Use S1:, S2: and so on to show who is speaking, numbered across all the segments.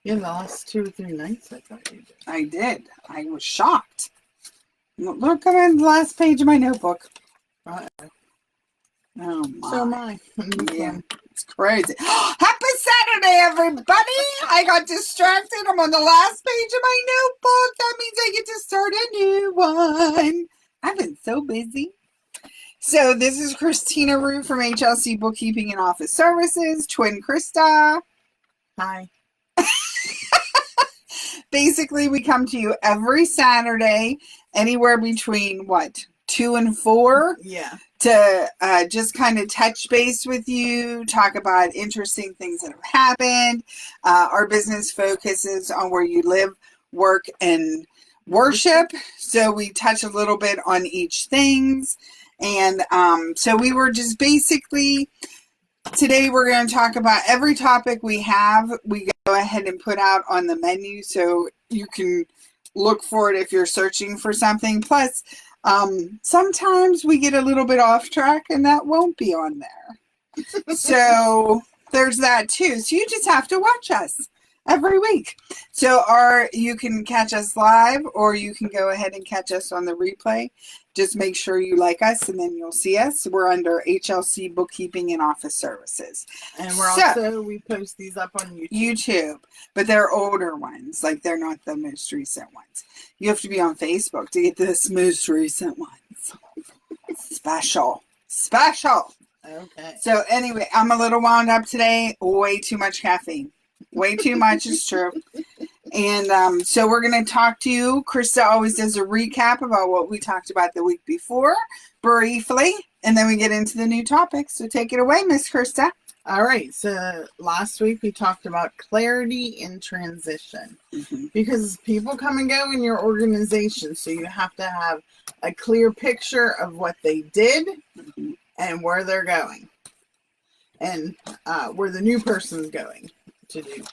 S1: Yeah, the last 2 or 3 nights I thought you did.
S2: I did. I was shocked. Look, I'm on the last page of my notebook.
S1: Uh-oh.
S2: Oh my.
S1: So am I.
S2: Yeah, it's crazy. Happy Saturday, everybody! I got distracted. I'm on the last page of my notebook. That means I get to start a new one. I've been so busy. So this is Christina Rue from HLC Bookkeeping and Office Services. Twin Krista.
S1: Hi.
S2: Basically, we come to you every Saturday, anywhere between, 2 and 4?
S1: Yeah.
S2: To just kind of touch base with you, talk about interesting things that have happened. Our business focuses on where you live, work, and worship. So we touch a little bit on each things. And so we were just basically, today we're going to talk about every topic we have. We go ahead and put out on the menu so you can look for it if you're searching for something. Plus, sometimes we get a little bit off track and that won't be on there. So there's that too. So you just have to watch us every week. So you can catch us live or you can go ahead and catch us on the replay. Just make sure you like us and then you'll see us. We're under HLC Bookkeeping and Office Services.
S1: And we post these up on
S2: YouTube. But they're older ones. Like they're not the most recent ones. You have to be on Facebook to get this most recent ones. Special.
S1: Okay.
S2: So anyway, I'm a little wound up today. Way too much caffeine. Way too much is true. And so we're going to talk to you. Krista always does a recap about what we talked about the week before, briefly, and then we get into the new topics. So take it away, Miss Krista.
S1: All right. So last week we talked about clarity in transition because people come and go in your organization. So you have to have a clear picture of what they did and where they're going and where the new person's going to do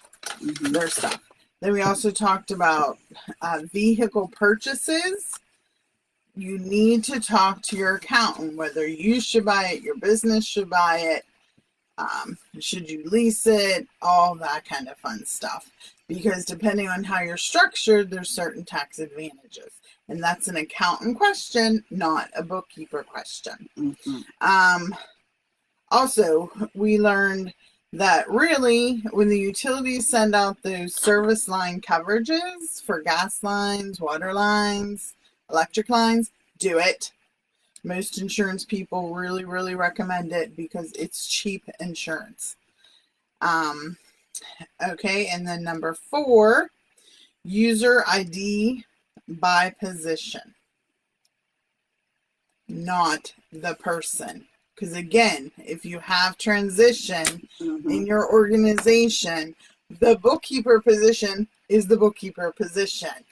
S1: their stuff. Then we also talked about vehicle purchases. You need to talk to your accountant, whether you should buy it, your business should buy it, should you lease it, all that kind of fun stuff. Because depending on how you're structured, there's certain tax advantages. And that's an accountant question, not a bookkeeper question. Also, we learned that really, when the utilities send out those service line coverages for gas lines, water lines, electric lines, do it. Most insurance people really, really recommend it because it's cheap insurance. Okay, and then number 4, user ID by position, not the person. Because again, if you have transition in your organization, the bookkeeper position is the bookkeeper position.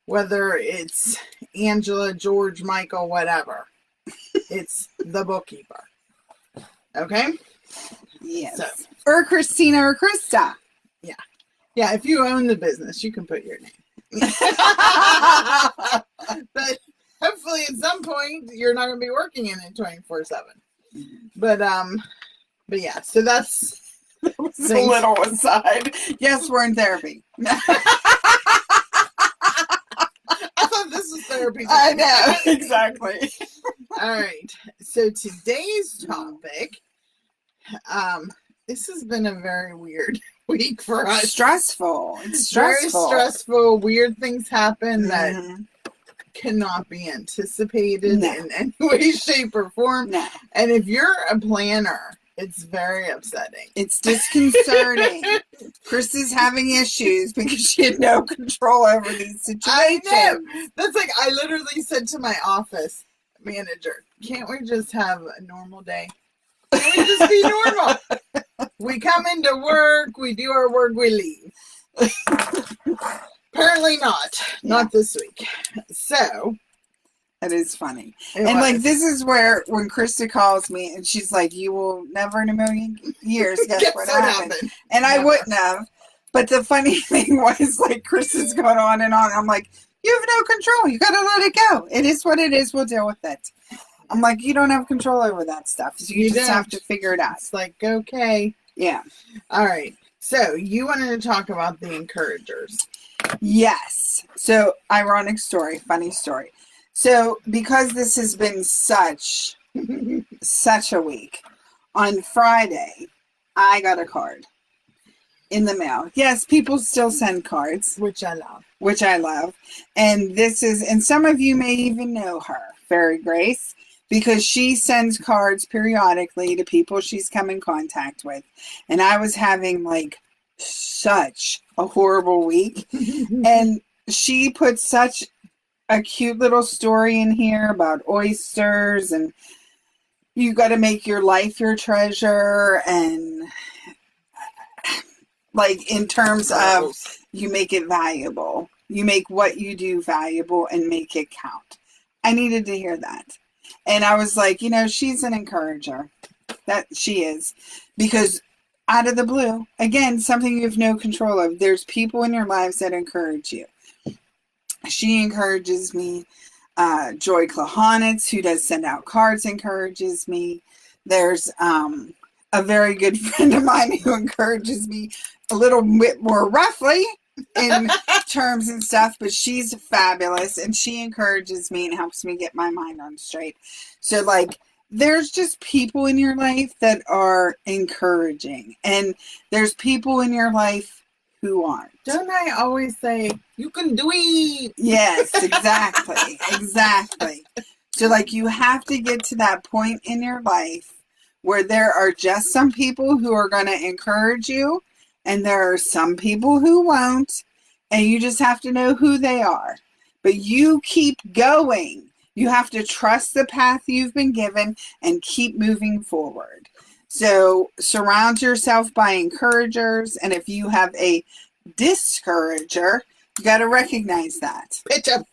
S1: Whether it's Angela, George, Michael, whatever. It's the bookkeeper. Okay?
S2: Yes. So, or Christina or Krista.
S1: Yeah. Yeah, if you own the business, you can put your name. But hopefully at some point, you're not going to be working in it 24/7. But yeah, so that was
S2: a little aside. Yes, we're in therapy.
S1: I thought this was therapy.
S2: I know, exactly.
S1: All right, so today's topic, this has been a very weird week for us.
S2: Stressful. It's stressful.
S1: Very stressful. Weird things happen that cannot be anticipated in any way, shape, or form.
S2: No.
S1: And if you're a planner, it's very upsetting.
S2: It's disconcerting. Chris is having issues because she had no control over these situations.
S1: I know. That's like, I literally said to my office manager, can't we just have a normal day? Can't we just be normal? We come into work, we do our work, we leave. Apparently not. Not this week. So.
S2: That is funny. Like, this is where, when Krista calls me and she's like, you will never in a million years guess what happened. And never. I wouldn't have. But the funny thing was, like, Krista's going on and on. I'm like, you have no control. You got to let it go. It is what it is. We'll deal with it. I'm like, you don't have control over that stuff. So you just have to figure it out.
S1: It's like, okay.
S2: Yeah.
S1: All right. So you wanted to talk about the encouragers.
S2: Yes. So ironic story, funny story. So because this has been such a week, on Friday, I got a card in the mail. Yes, people still send cards,
S1: Which I love.
S2: And some of you may even know her, Fairy Grace, because she sends cards periodically to people she's come in contact with. And I was having like such a horrible week. And she put such a cute little story in here about oysters, and you got to make your life your treasure, and like in terms of you make it valuable. You make what you do valuable and make it count. I needed to hear that. And I was like, she's an encourager. That she is. Because out of the blue, again, something you have no control of. There's people in your lives that encourage you. She encourages me. Joy Klahanitz, who does send out cards, encourages me. There's a very good friend of mine who encourages me a little bit more roughly in terms and stuff, but she's fabulous, and she encourages me and helps me get my mind on straight. So like, there's just people in your life that are encouraging, and there's people in your life who aren't.
S1: Don't I always say, you can do it?
S2: Yes, exactly. Exactly. So like, you have to get to that point in your life where there are just some people who are going to encourage you, and there are some people who won't, and you just have to know who they are. But you keep going. You have to trust the path you've been given and keep moving forward. So surround yourself by encouragers, and if you have a discourager, you got to recognize that.
S1: Pitch up.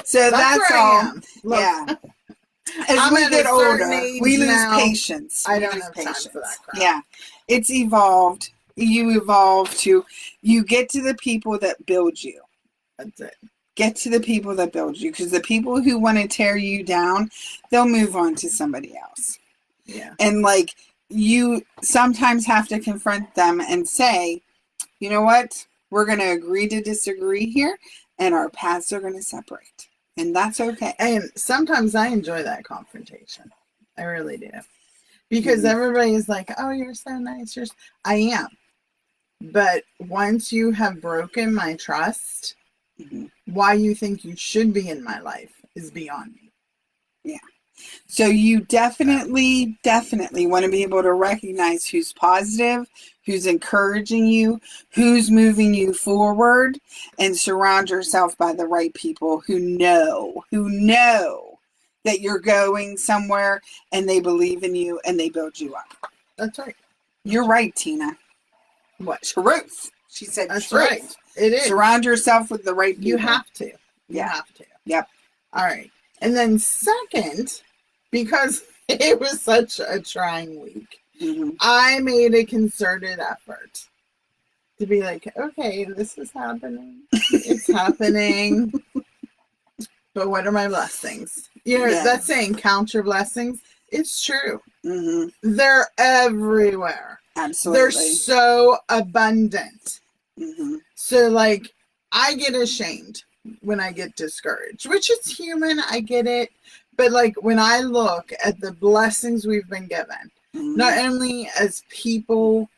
S2: So that's all.
S1: Look,
S2: yeah. As
S1: I'm
S2: we get older, we lose
S1: now.
S2: patience.
S1: I don't have time for that crap.
S2: Yeah. It's evolved. You evolve to, you get to the people that build you.
S1: That's it.
S2: Get to the people that build you, because the people who want to tear you down, they'll move on to somebody else.
S1: Yeah.
S2: And like, you sometimes have to confront them and say, you know what? We're going to agree to disagree here, and our paths are going to separate. And that's okay.
S1: And sometimes I enjoy that confrontation. I really do. Because everybody is like, oh, you're so nice. I am. But once you have broken my trust, why you think you should be in my life is beyond me.
S2: Yeah. So you definitely want to be able to recognize who's positive, who's encouraging you, who's moving you forward, and surround yourself by the right people who know that you're going somewhere, and they believe in you and they build you up.
S1: That's right.
S2: You're right, Tina.
S1: What?
S2: Truth. She said
S1: That's
S2: truth.
S1: right. It is.
S2: Surround yourself with the right people.
S1: You have to. You have to. Yep. All right. And then second, because it was such a trying week, I made a concerted effort to be like, okay, this is happening. It's happening. But what are my blessings? You know, that saying, count your blessings. It's true. They're everywhere.
S2: Absolutely.
S1: They're so abundant. So, like, I get ashamed when I get discouraged, which is human. I get it. But, like, when I look at the blessings we've been given, not only as people,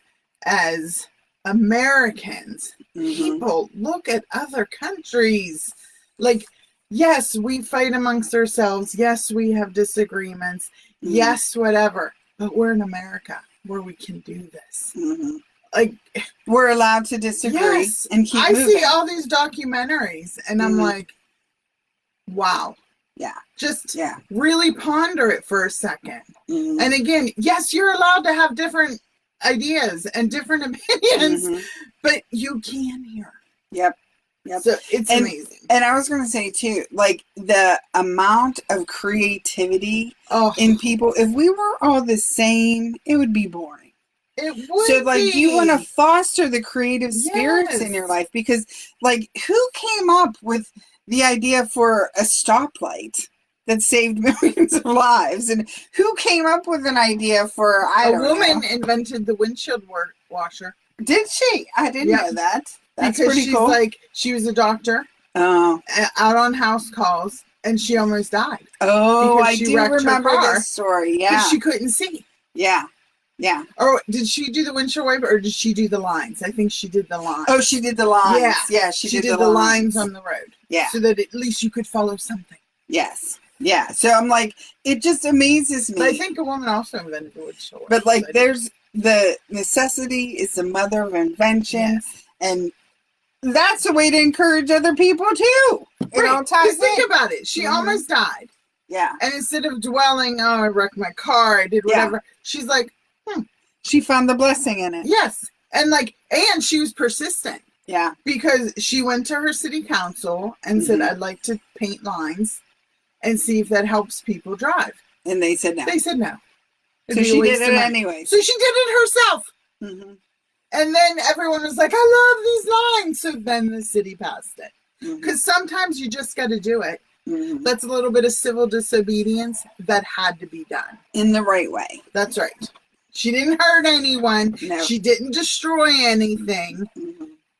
S1: as Americans, people look at other countries. Like, yes, we fight amongst ourselves. Yes, we have disagreements. Yes, whatever. But we're in America where we can do this. Like,
S2: we're allowed to disagree and keep moving. I
S1: see all these documentaries and I'm like, wow.
S2: Yeah.
S1: Just really ponder it for a second. And again, yes, you're allowed to have different ideas and different opinions, but you can here.
S2: Yep.
S1: So it's amazing.
S2: And I was going to say too, like the amount of creativity in people, if we were all the same, it would be boring.
S1: It would
S2: So like
S1: be.
S2: You want to foster the creative spirits in your life, because like who came up with the idea for a stoplight that saved millions of lives. And who came up with an idea for,
S1: a woman invented the windshield washer.
S2: Did she? I didn't know that. That's
S1: because
S2: pretty
S1: she's
S2: cool.
S1: like, she was a doctor out on house calls, and she almost died.
S2: Oh, I do remember this story. Yeah.
S1: Because she couldn't see.
S2: Yeah. Yeah.
S1: Or did she do the windshield wiper, or did she do the lines? I think she did the lines.
S2: Oh, she did the lines. Yeah. Yeah, she did the
S1: lines on the road.
S2: Yeah.
S1: So that at least you could follow something.
S2: Yes. Yeah. So I'm like, it just amazes me.
S1: But I think a woman also invented the windshield wiper.
S2: But like, there's the necessity is the mother of invention.
S1: Yes.
S2: And that's a way to encourage other people too.
S1: Right. Because think about it. She almost died.
S2: Yeah.
S1: And instead of dwelling, oh, I wrecked my car, I did whatever, she's like,
S2: she found the blessing in it.
S1: Yes. And like, and she was persistent.
S2: Yeah.
S1: Because she went to her city council and said, I'd like to paint lines and see if that helps people drive.
S2: And they said no.
S1: They said no.
S2: So she did it anyway.
S1: So she did it herself.
S2: Mm-hmm.
S1: And then everyone was like, I love these lines. So then the city passed it. Because sometimes you just got to do it. That's a little bit of civil disobedience that had to be done.
S2: In the right way.
S1: That's right. She didn't hurt anyone.
S2: No.
S1: She didn't destroy anything.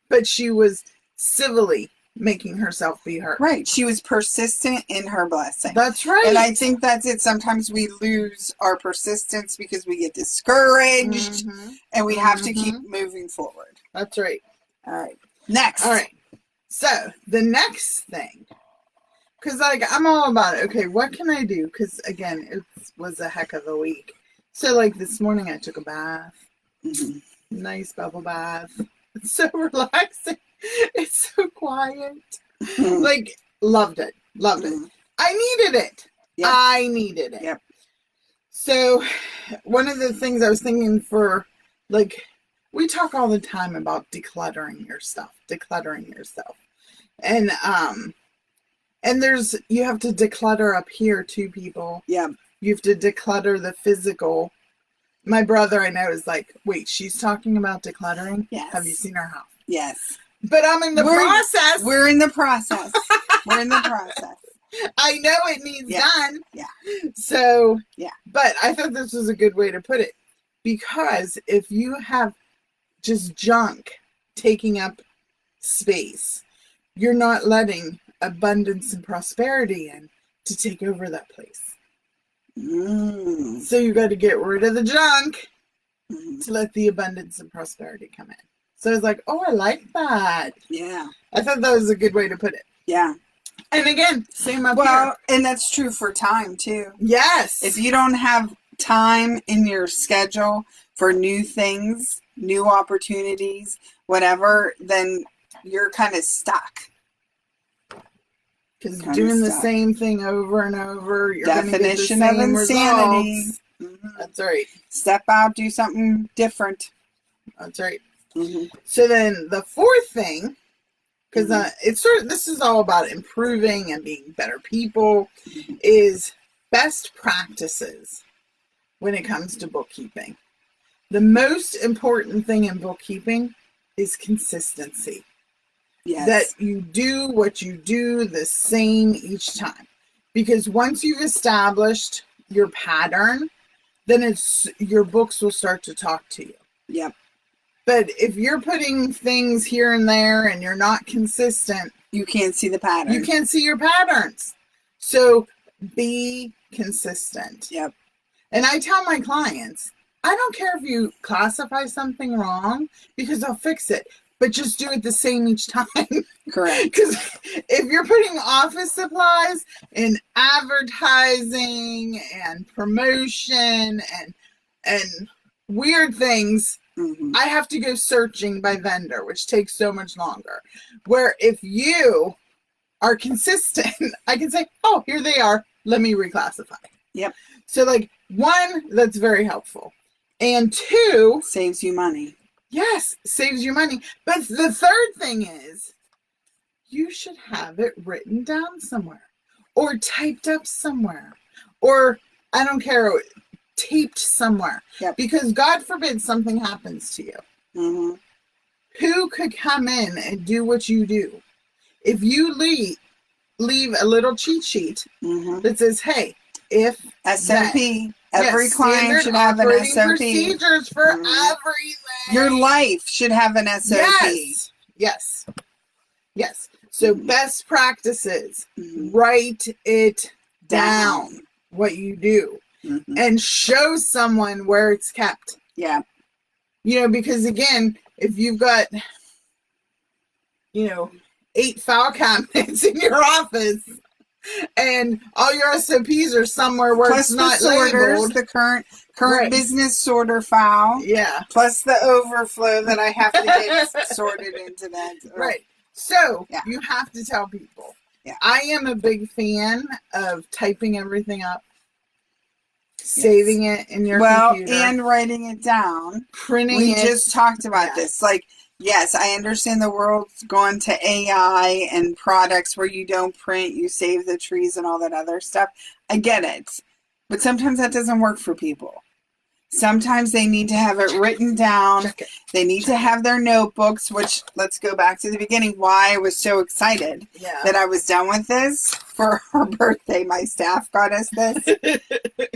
S1: But she was civilly making herself be heard.
S2: Right. She was persistent in her blessing.
S1: That's right.
S2: And I think that's it. Sometimes we lose our persistence because we get discouraged and we have to keep moving forward.
S1: That's right.
S2: All right. Next.
S1: All right. So the next thing, because like I'm all about it. Okay, what can I do? Because again, it was a heck of a week. So like this morning I took a bath. Nice bubble bath. It's so relaxing. It's so quiet. Like, loved it. Loved it. I needed it. Yep. I needed it.
S2: Yep.
S1: So one of the things I was thinking for, like, we talk all the time about decluttering your stuff. And you have to declutter up here too, people.
S2: Yeah.
S1: You have to declutter the physical. My brother, I know, is like, wait, she's talking about decluttering?
S2: Yes.
S1: Have you seen our house?
S2: Yes.
S1: But I'm in the process.
S2: We're in the process. We're in the process.
S1: I know it needs done.
S2: Yeah.
S1: So,
S2: yeah.
S1: But I thought this was a good way to put it. Because if you have just junk taking up space, you're not letting abundance and prosperity in to take over that place. So you got to get rid of the junk to let the abundance and prosperity come in. So it's like, oh, I like that.
S2: Yeah.
S1: I thought that was a good way to put it.
S2: Yeah.
S1: And again, same up here.
S2: Well, and that's true for time too.
S1: Yes.
S2: If you don't have time in your schedule for new things, new opportunities, whatever, then you're kind of stuck.
S1: Because doing the same thing over and over, you're going to get the same
S2: of insanity.
S1: Results. That's right.
S2: Step out, do something different.
S1: That's right. So then the fourth thing, because it's sort of, this is all about improving and being better people, is best practices when it comes to bookkeeping. The most important thing in bookkeeping is consistency.
S2: Yes.
S1: That you do what you do the same each time. Because once you've established your pattern, then your books will start to talk to you.
S2: Yep.
S1: But if you're putting things here and there and you're not consistent,
S2: you can't see the pattern.
S1: You can't see your patterns. So be consistent.
S2: Yep.
S1: And I tell my clients, I don't care if you classify something wrong because I'll fix it. But just do it the same each time.
S2: Correct.
S1: Because if you're putting office supplies in advertising and promotion and weird things, I have to go searching by vendor, which takes so much longer. Where if you are consistent, I can say, oh, here they are. Let me reclassify.
S2: Yep.
S1: So like, one, that's very helpful. And two,
S2: saves you money.
S1: Yes, saves you money. But the third thing is, you should have it written down somewhere or typed up somewhere or, I don't care, taped somewhere.
S2: Yep.
S1: Because God forbid something happens to you. Who could come in and do what you do? If you leave, leave a little cheat sheet that says, "Hey, if
S2: SOP, every client should have an SOP.
S1: Procedures for everything.
S2: Your life should have an SOP.
S1: Yes. So best practices. Write it down. What you do, and show someone where it's kept.
S2: Yeah.
S1: Because again, if you've got 8 file cabinets in your office, and all your SOPs are somewhere where
S2: plus
S1: it's not
S2: sorters,
S1: labeled.
S2: The current business sorter file.
S1: Yeah.
S2: Plus the overflow that I have to get sorted into that.
S1: Right. So you have to tell people.
S2: Yeah.
S1: I am a big fan of typing everything up, saving it in your computer.
S2: And writing it down.
S1: Printing
S2: it. We
S1: it.
S2: just talked about this. Like, yes, I understand the world's gone to AI and products where you don't print, you save the trees and all that other stuff. I get it. But sometimes that doesn't work for people. Sometimes they need to have it written down. They need to have their notebooks, which, let's go back to the beginning, why I was so excited that I was done with this. For her birthday, my staff got us this.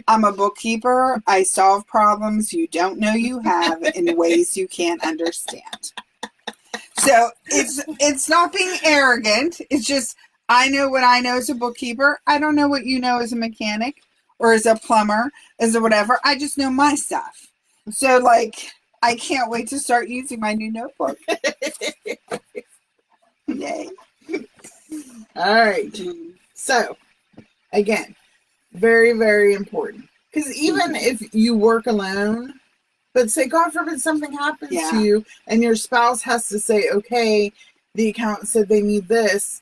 S2: I'm a bookkeeper. I solve problems you don't know you have in ways you can't understand. So it's not being arrogant. It's just, I know what I know as a bookkeeper. I don't know what you know as a mechanic or as a plumber, as a whatever. I just know my stuff. So, like, I can't wait to start using my new notebook. Yay.
S1: All right. So, again, very, very important. Because even if you work alone, but say, God forbid, something happens to you and your spouse has to say, okay, the accountant said they need this.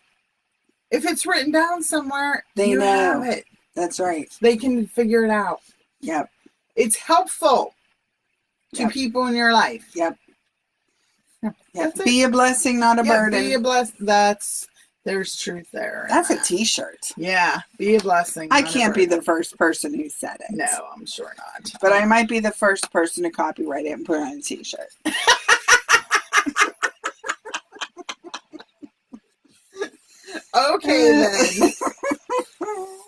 S1: If it's written down somewhere,
S2: they know
S1: have it.
S2: That's right.
S1: They can figure it out.
S2: Yep.
S1: It's helpful to people in your life.
S2: Yep. Be a blessing, not a burden.
S1: Be a blessing. There's truth there.
S2: That's a t-shirt.
S1: Yeah. Be a blessing.
S2: I can't be the first person who said it.
S1: No, I'm sure not.
S2: But I might be the first person to copyright it and put it on a t-shirt.
S1: Okay, then.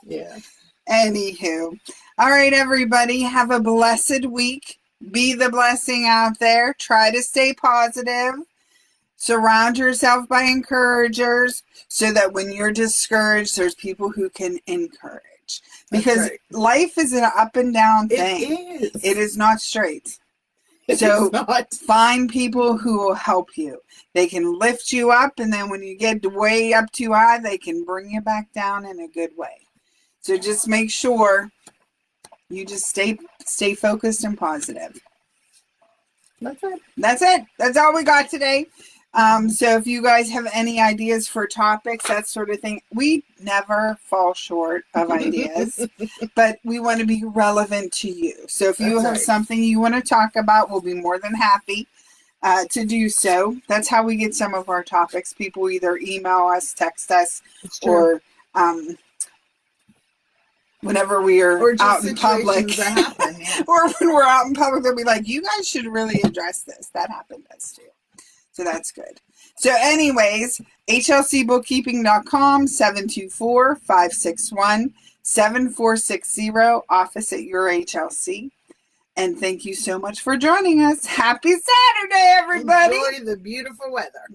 S1: Yeah.
S2: Anywho. All right, everybody. Have a blessed week. Be the blessing out there. Try to stay positive. Surround yourself by encouragers so that when you're discouraged, there's people who can encourage. Because life is an up and down thing.
S1: It is.
S2: It is not straight. So find people who will help you. They can lift you up, and then when you get way up too high, they can bring you back down in a good way. So just make sure you just stay focused and positive. That's it. That's all we got today. So if you guys have any ideas for topics, that sort of thing, we never fall short of ideas, but we want to be relevant to you. So if you have something you want to talk about, we'll be more than happy to do so. That's how we get some of our topics. People either email us, text us, or whenever we are out in public, or when we're out in public, they'll be like, you guys should really address this. That happened to us too. So that's good. So anyways, hlcbookkeeping.com, 724-561-7460, office at your HLC. And thank you so much for joining us. Happy Saturday, everybody.
S1: Enjoy the beautiful weather.